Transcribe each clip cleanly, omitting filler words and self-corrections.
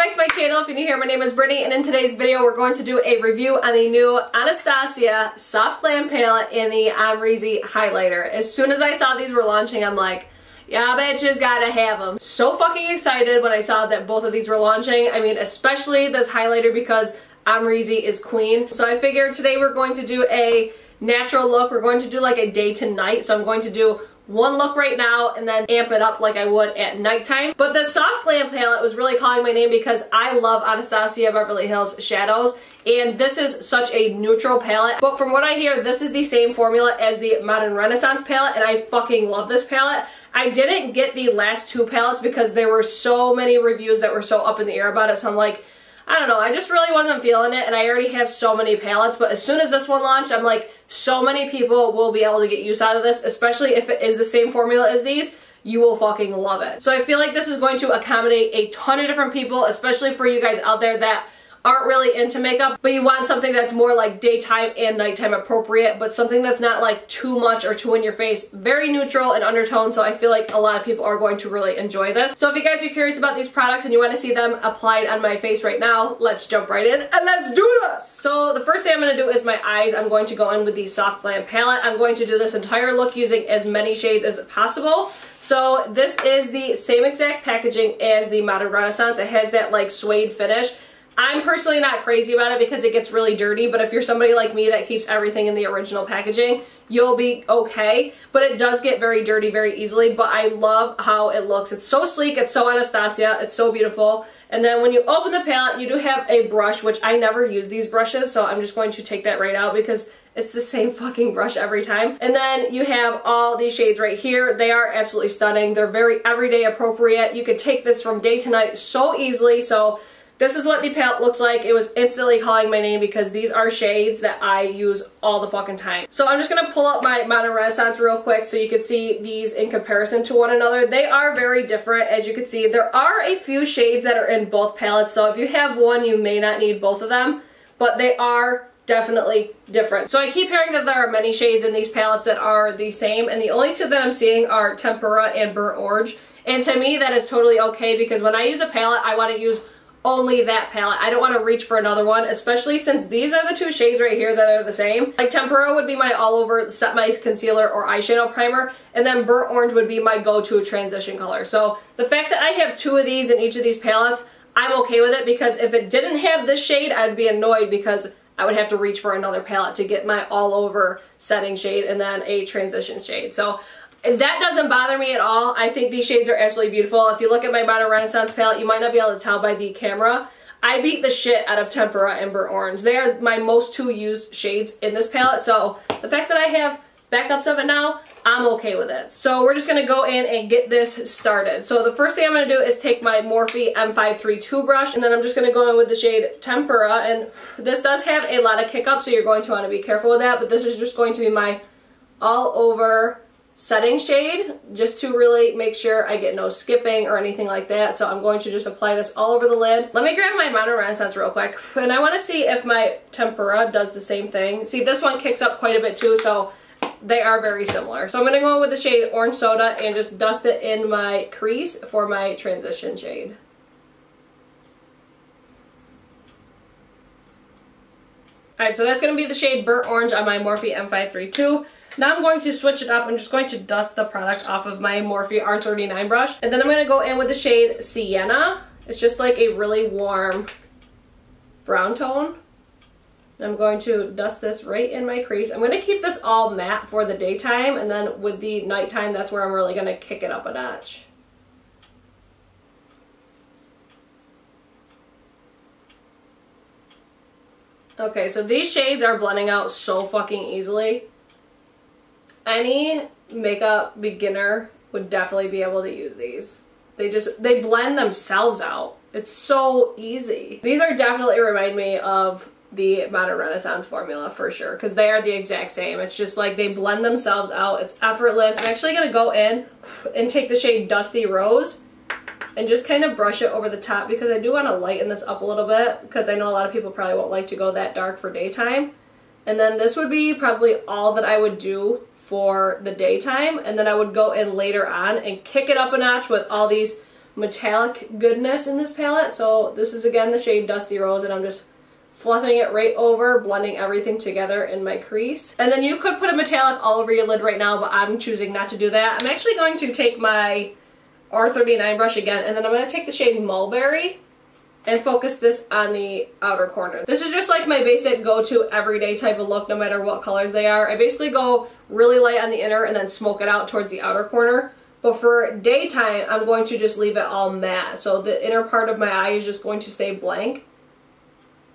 back to my channel. If you're new here, my name is Brittany, and in today's video we're going to do a review on the new Anastasia Soft Glam palette and the Amrezy highlighter. As soon as I saw these were launching, I'm like, yeah, bitches, gotta have them. So fucking excited when I saw that both of these were launching. I mean, especially this highlighter because Amrezy is queen. So I figured today we're going to do a natural look. We're going to do like a day to night. So I'm going to do one look right now and then amp it up like I would at nighttime. But the Soft Glam palette was really calling my name because I love Anastasia Beverly Hills shadows, and this is such a neutral palette. But from what I hear, this is the same formula as the Modern Renaissance palette, and I fucking love this palette. I didn't get the last two palettes because there were so many reviews that were so up in the air about it, so I'm like, I don't know, I just really wasn't feeling it, and I already have so many palettes, but as soon as this one launched, I'm like, so many people will be able to get use out of this, especially if it is the same formula as these. You will fucking love it. So I feel like this is going to accommodate a ton of different people, especially for you guys out there that aren't really into makeup, but you want something that's more like daytime and nighttime appropriate, but something that's not like too much or too in your face. Very neutral and undertone, so I feel like a lot of people are going to really enjoy this. So if you guys are curious about these products and you want to see them applied on my face right now, let's jump right in and let's do this! So the first thing I'm going to do is my eyes. I'm going to go in with the Soft Glam palette. I'm going to do this entire look using as many shades as possible. So this is the same exact packaging as the Modern Renaissance. It has that like suede finish. I'm personally not crazy about it because it gets really dirty, but if you're somebody like me that keeps everything in the original packaging, you'll be okay. But it does get very dirty very easily, but I love how it looks. It's so sleek, it's so Anastasia, it's so beautiful. And then when you open the palette, you do have a brush, which I never use these brushes, so I'm just going to take that right out because it's the same fucking brush every time. And then you have all these shades right here. They are absolutely stunning. They're very everyday appropriate. You could take this from day to night so easily, so this is what the palette looks like. It was instantly calling my name because these are shades that I use all the fucking time. So I'm just going to pull up my Modern Renaissance real quick so you can see these in comparison to one another. They are very different. As you can see, there are a few shades that are in both palettes, so if you have one, you may not need both of them, but they are definitely different. So I keep hearing that there are many shades in these palettes that are the same, and the only two that I'm seeing are Tempera and Burnt Orange. And to me, that is totally okay because when I use a palette, I want to use only that palette. I don't want to reach for another one, especially since these are the two shades right here that are the same. Like Tempera would be my all over set my concealer or eyeshadow primer, and then Burnt Orange would be my go-to transition color. So the fact that I have two of these in each of these palettes, I'm okay with it because if it didn't have this shade, I'd be annoyed because I would have to reach for another palette to get my all over setting shade and then a transition shade. So that doesn't bother me at all. I think these shades are absolutely beautiful. If you look at my Modern Renaissance palette, you might not be able to tell by the camera. I beat the shit out of Tempera and Burnt Orange. They are my most two used shades in this palette, so the fact that I have backups of it now, I'm okay with it. So we're just going to go in and get this started. So the first thing I'm going to do is take my Morphe M532 brush, and then I'm just going to go in with the shade Tempera, and this does have a lot of kick up, so you're going to want to be careful with that, but this is just going to be my all over setting shade just to really make sure I get no skipping or anything like that. So I'm going to just apply this all over the lid. Let me grab my Modern Renaissance real quick, and I want to see if my Tempera does the same thing. See, this one kicks up quite a bit too, so they are very similar. So I'm going to go in with the shade Orange Soda and just dust it in my crease for my transition shade. Alright, so that's going to be the shade Burnt Orange on my Morphe M532. Now I'm going to switch it up. I'm just going to dust the product off of my Morphe R39 brush. And then I'm going to go in with the shade Sienna. It's just like a really warm brown tone. I'm going to dust this right in my crease. I'm going to keep this all matte for the daytime, and then with the nighttime, that's where I'm really going to kick it up a notch. Okay, so these shades are blending out so fucking easily. Any makeup beginner would definitely be able to use these. They blend themselves out. It's so easy. These are definitely remind me of the Modern Renaissance formula for sure, because they are the exact same. It's just like they blend themselves out. It's effortless. I'm actually going to go in and take the shade Dusty Rose and just kind of brush it over the top because I do want to lighten this up a little bit because I know a lot of people probably won't like to go that dark for daytime. And then this would be probably all that I would do for the daytime, and then I would go in later on and kick it up a notch with all these metallic goodness in this palette. So this is again the shade Dusty Rose, and I'm just fluffing it right over, blending everything together in my crease. And then you could put a metallic all over your lid right now, but I'm choosing not to do that. I'm actually going to take my R39 brush again, and then I'm going to take the shade Mulberry and focus this on the outer corner. This is just like my basic go-to everyday type of look, no matter what colors they are. I basically go really light on the inner and then smoke it out towards the outer corner. But for daytime, I'm going to just leave it all matte. So the inner part of my eye is just going to stay blank.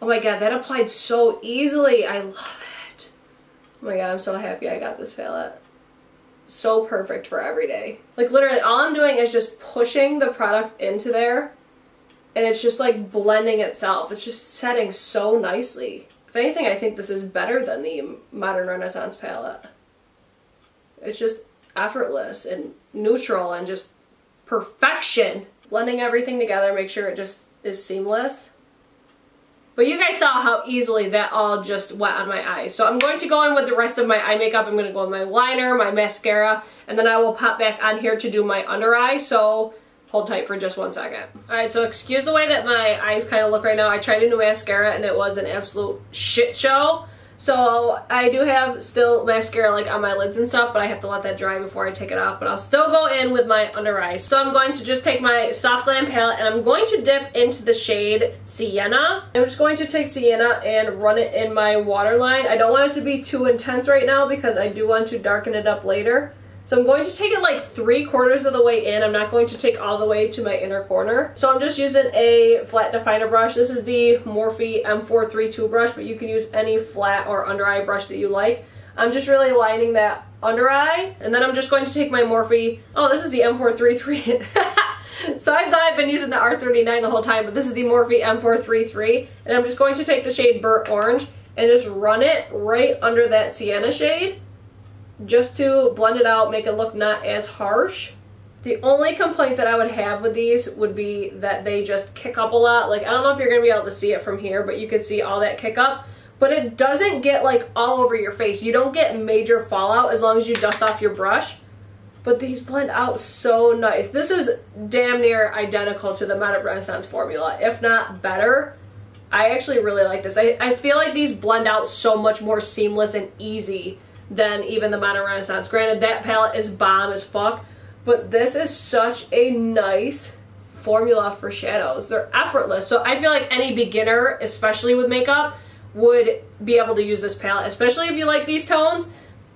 Oh my god, that applied so easily. I love it. Oh my god, I'm so happy I got this palette. So perfect for every day. Like literally all I'm doing is just pushing the product into there, and it's just like blending itself. It's just setting so nicely. If anything, I think this is better than the Modern Renaissance palette. It's just effortless and neutral and just perfection. Blending everything together, make sure it just is seamless. But you guys saw how easily that all just went on my eyes. So I'm going to go in with the rest of my eye makeup. I'm going to go with my liner, my mascara, and then I will pop back on here to do my under eye. So hold tight for just 1 second. Alright, so excuse the way that my eyes kind of look right now. I tried a new mascara and it was an absolute shit show. So I do have still mascara like on my lids and stuff, but I have to let that dry before I take it off. But I'll still go in with my under eye. So I'm going to just take my Soft Glam palette and I'm going to dip into the shade Sienna. I'm just going to take Sienna and run it in my waterline. I don't want it to be too intense right now because I do want to darken it up later. So I'm going to take it like 3/4 of the way in. I'm not going to take all the way to my inner corner. So I'm just using a flat definer brush. This is the Morphe M432 brush, but you can use any flat or under eye brush that you like. I'm just really lining that under eye. And then I'm just going to take my Morphe, oh, this is the M433. So I thought I've been using the R39 the whole time, but this is the Morphe M433. And I'm just going to take the shade Burnt Orange and just run it right under that Sienna shade, just to blend it out, make it look not as harsh. The only complaint that I would have with these would be that they just kick up a lot. Like, I don't know if you're going to be able to see it from here, but you can see all that kick up. But it doesn't get like all over your face. You don't get major fallout as long as you dust off your brush. But these blend out so nice. This is damn near identical to the Modern Renaissance formula, if not better. I actually really like this. I feel like these blend out so much more seamless and easy than even the Modern Renaissance. Granted, that palette is bomb as fuck, but this is such a nice formula for shadows. They're effortless. So I feel like any beginner, especially with makeup, would be able to use this palette, especially if you like these tones.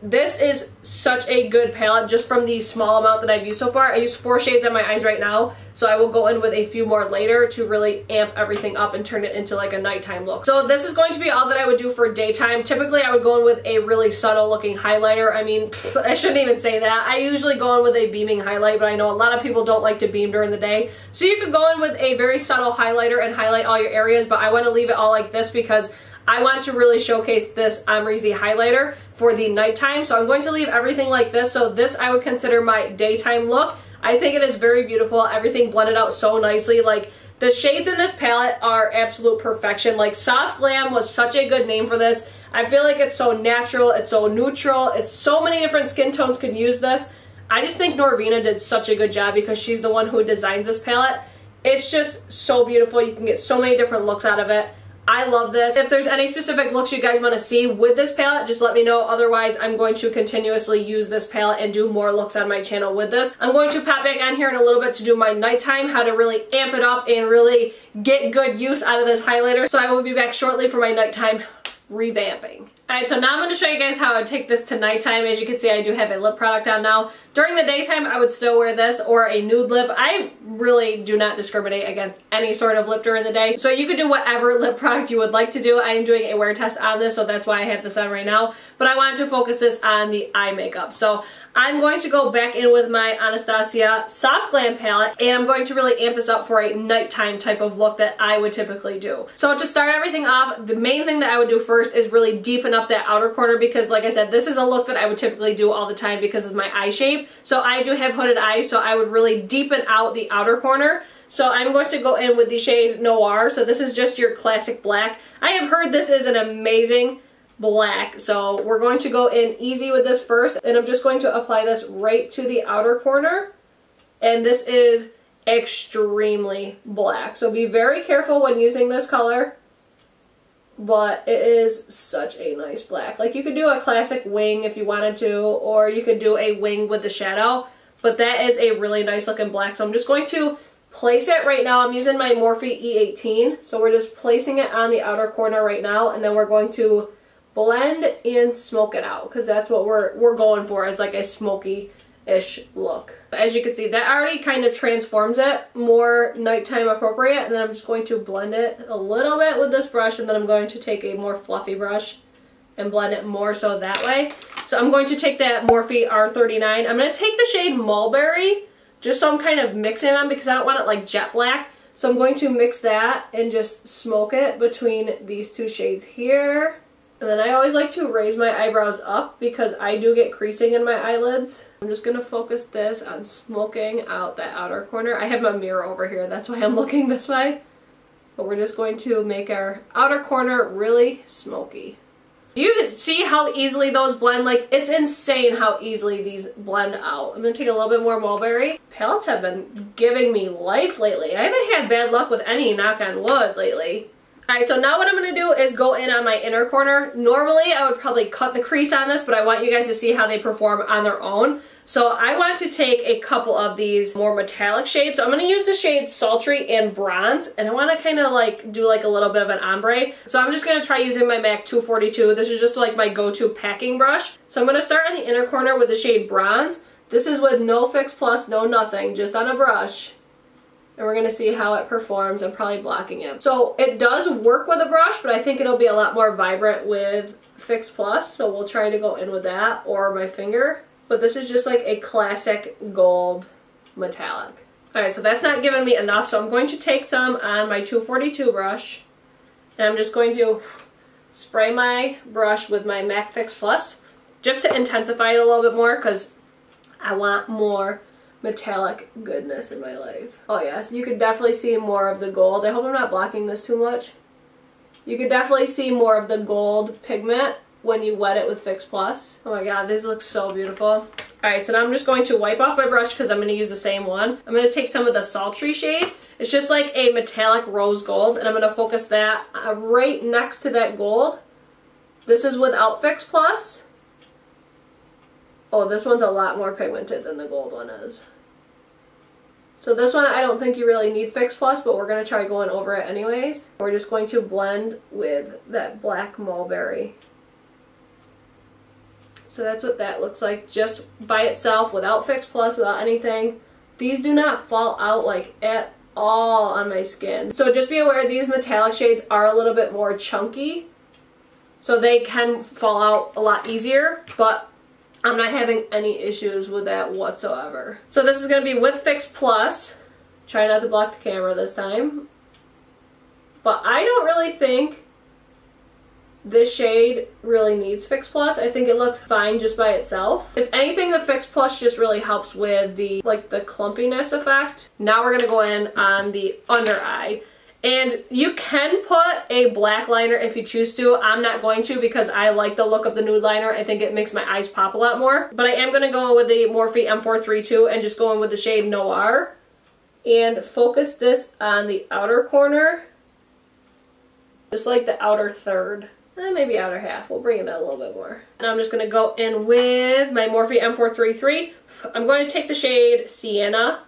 This is such a good palette just from the small amount that I've used so far. I use 4 shades on my eyes right now, so I will go in with a few more later to really amp everything up and turn it into like a nighttime look. So this is going to be all that I would do for daytime. Typically I would go in with a really subtle looking highlighter. I mean, I shouldn't even say that. I usually go in with a beaming highlight, but I know a lot of people don't like to beam during the day. So you could go in with a very subtle highlighter and highlight all your areas, but I want to leave it all like this because I want to really showcase this Amrezy highlighter for the nighttime. So I'm going to leave everything like this. So this I would consider my daytime look. I think it is very beautiful. Everything blended out so nicely. Like, the shades in this palette are absolute perfection. Like, Soft Glam was such a good name for this. I feel like it's so natural, it's so neutral, it's so many different skin tones could use this. I just think Norvina did such a good job because she's the one who designs this palette. It's just so beautiful. You can get so many different looks out of it. I love this. If there's any specific looks you guys want to see with this palette, just let me know. Otherwise, I'm going to continuously use this palette and do more looks on my channel with this. I'm going to pop back on here in a little bit to do my nighttime, how to really amp it up and really get good use out of this highlighter. So I will be back shortly for my nighttime revamping. Alright, so now I'm going to show you guys how I would take this to nighttime. As you can see, I do have a lip product on now. During the daytime, I would still wear this or a nude lip. I really do not discriminate against any sort of lip during the day. So you could do whatever lip product you would like to do. I am doing a wear test on this, so that's why I have this on right now. But I wanted to focus this on the eye makeup. So I'm going to go back in with my Anastasia Soft Glam palette, and I'm going to really amp this up for a nighttime type of look that I would typically do. So to start everything off, the main thing that I would do first is really deepen up that outer corner because, like I said, this is a look that I would typically do all the time because of my eye shape. So I do have hooded eyes, so I would really deepen out the outer corner. So I'm going to go in with the shade Noir. So this is just your classic black. I have heard this is an amazing black, so we're going to go in easy with this first, and I'm just going to apply this right to the outer corner. And this is extremely black. So be very careful when using this color, but it is such a nice black. Like you could do a classic wing if you wanted to, or you could do a wing with the shadow, but that is a really nice looking black. So I'm just going to place it right now. I'm using my Morphe E18, so we're just placing it on the outer corner right now, and then we're going to blend and smoke it out, because that's what we're going for, is like a smoky-ish look. As you can see, that already kind of transforms it more nighttime appropriate, and then I'm just going to blend it a little bit with this brush, and then I'm going to take a more fluffy brush and blend it more so that way. So I'm going to take that Morphe R39. I'm going to take the shade Mulberry, just so I'm kind of mixing them because I don't want it like jet black. So I'm going to mix that and just smoke it between these two shades here. And then I always like to raise my eyebrows up because I do get creasing in my eyelids. I'm just going to focus this on smoking out that outer corner. I have my mirror over here, that's why I'm looking this way. But we're just going to make our outer corner really smoky. Do you see how easily those blend? Like, it's insane how easily these blend out. I'm going to take a little bit more Mulberry. Palettes have been giving me life lately. I haven't had bad luck with any, knock on wood, lately. Alright, so now what I'm going to do is go in on my inner corner. Normally I would probably cut the crease on this, but I want you guys to see how they perform on their own. So I want to take a couple of these more metallic shades. So I'm going to use the shades Sultry and Bronze, and I want to kind of like do like a little bit of an ombre. So I'm just going to try using my MAC 242. This is just like my go-to packing brush. So I'm going to start on the inner corner with the shade Bronze. This is with no Fix Plus, no nothing, just on a brush. And we're going to see how it performs. I'm probably blocking it. So it does work with a brush, but I think it'll be a lot more vibrant with Fix Plus. So we'll try to go in with that or my finger. But this is just like a classic gold metallic. Alright, so that's not giving me enough. So I'm going to take some on my 242 brush. And I'm just going to spray my brush with my MAC Fix Plus. Just to intensify it a little bit more, because I want more metallic goodness in my life. Oh yes, you could definitely see more of the gold. I hope I'm not blocking this too much. You could definitely see more of the gold pigment when you wet it with Fix Plus. Oh my god, this looks so beautiful. Alright, so now I'm just going to wipe off my brush because I'm going to use the same one. I'm going to take some of the Sultry shade. It's just like a metallic rose gold, and I'm going to focus that right next to that gold. This is without Fix Plus. Oh, this one's a lot more pigmented than the gold one is. So this one I don't think you really need Fix Plus, but we're going to try going over it anyways. We're just going to blend with that black Mulberry. So that's what that looks like just by itself, without Fix Plus, without anything. These do not fall out like at all on my skin. So just be aware these metallic shades are a little bit more chunky. So they can fall out a lot easier, but I'm not having any issues with that whatsoever. So this is going to be with Fix Plus. Try not to block the camera this time. But I don't really think this shade really needs Fix Plus. I think it looks fine just by itself. If anything, the Fix Plus just really helps with the clumpiness effect. Now we're going to go in on the under eye. And you can put a black liner if you choose to. I'm not going to because I like the look of the nude liner. I think it makes my eyes pop a lot more. But I am going to go with the Morphe M432 and just go in with the shade Noir. And focus this on the outer corner. Just like the outer third. Maybe outer half. We'll bring it out a little bit more. And I'm just going to go in with my Morphe M433. I'm going to take the shade Sienna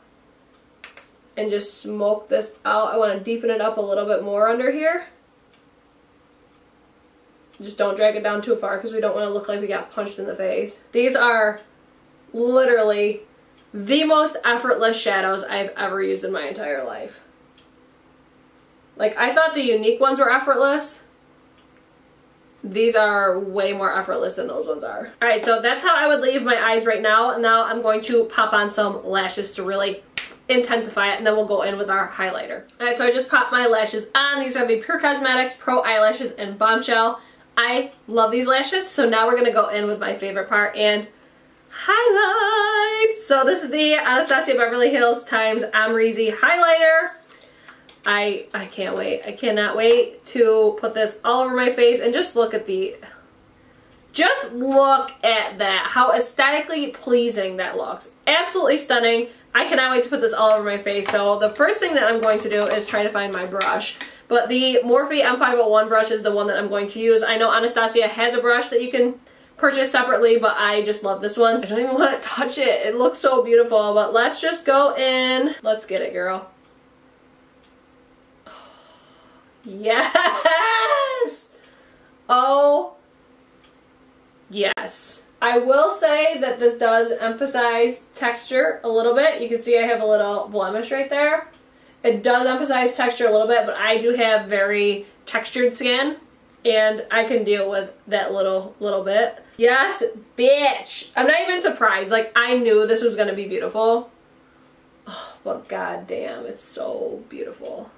and just smoke this out. I want to deepen it up a little bit more under here. Just don't drag it down too far because we don't want to look like we got punched in the face. These are literally the most effortless shadows I've ever used in my entire life. Like, I thought the unique ones were effortless. These are way more effortless than those ones are. Alright, so that's how I would leave my eyes right now. Now I'm going to pop on some lashes to really intensify it, and then we'll go in with our highlighter. Alright, so I just popped my lashes on. These are the Pure Cosmetics Pro Eyelashes in Bombshell. I love these lashes, so now we're going to go in with my favorite part and highlight. So this is the Anastasia Beverly Hills times Amrezy highlighter. I can't wait. I cannot wait to put this all over my face and just look at just look at that. How aesthetically pleasing that looks. Absolutely stunning. I cannot wait to put this all over my face. So the first thing that I'm going to do is try to find my brush. But the Morphe M501 brush is the one that I'm going to use. I know Anastasia has a brush that you can purchase separately, but I just love this one. I don't even want to touch it. It looks so beautiful, but let's just go in. Let's get it, girl. Yes! Oh, yes. I will say that this does emphasize texture a little bit. You can see I have a little blemish right there. It does emphasize texture a little bit, but I do have very textured skin, and I can deal with that little bit. Yes, bitch! I'm not even surprised. Like, I knew this was going to be beautiful. Oh, but goddamn, it's so beautiful.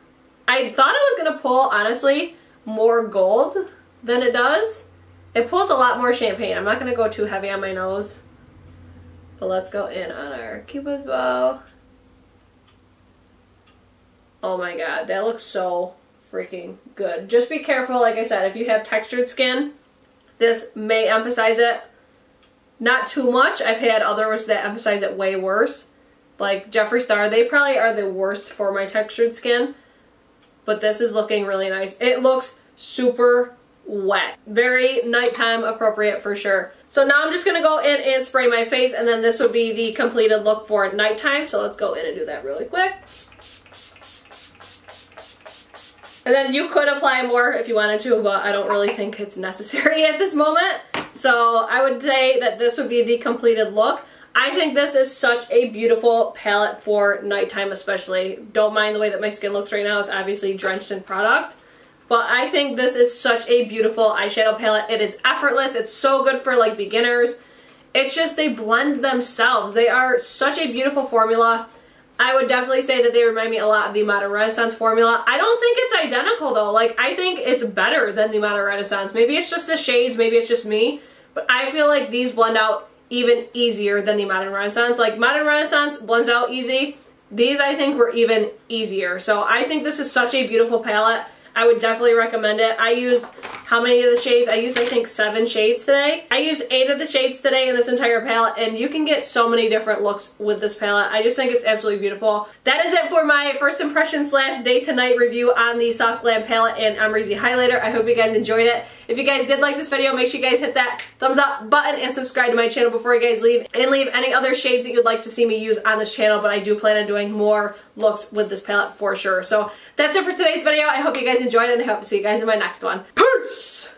I thought it was going to pull, honestly, more gold than it does. It pulls a lot more champagne. I'm not going to go too heavy on my nose. But let's go in on our Cupid's bow. Oh my god, that looks so freaking good. Just be careful, like I said, if you have textured skin, this may emphasize it. Not too much. I've had others that emphasize it way worse. Like Jeffree Star, they probably are the worst for my textured skin. But this is looking really nice. It looks super wet. Very nighttime appropriate for sure. So now I'm just going to go in and spray my face, and then this would be the completed look for nighttime. So let's go in and do that really quick. And then you could apply more if you wanted to, but I don't really think it's necessary at this moment. So I would say that this would be the completed look. I think this is such a beautiful palette for nighttime especially. Don't mind the way that my skin looks right now. It's obviously drenched in product. But I think this is such a beautiful eyeshadow palette. It is effortless. It's so good for like beginners. It's just they blend themselves. They are such a beautiful formula. I would definitely say that they remind me a lot of the Modern Renaissance formula. I don't think it's identical though. Like, I think it's better than the Modern Renaissance. Maybe it's just the shades, maybe it's just me. But I feel like these blend out even easier than the Modern Renaissance. Like, Modern Renaissance blends out easy. These I think were even easier. So I think this is such a beautiful palette. I would definitely recommend it. I used, how many of the shades? I used, I think, 7 shades today. I used 8 of the shades today in this entire palette, and you can get so many different looks with this palette. I just think it's absolutely beautiful. That is it for my first impression / day to night review on the Soft Glam palette and Amrezy highlighter. I hope you guys enjoyed it. If you guys did like this video, make sure you guys hit that thumbs up button and subscribe to my channel before you guys leave. And leave any other shades that you'd like to see me use on this channel, but I do plan on doing more looks with this palette for sure. So that's it for today's video. I hope you guys enjoyed it, and I hope to see you guys in my next one. Peace!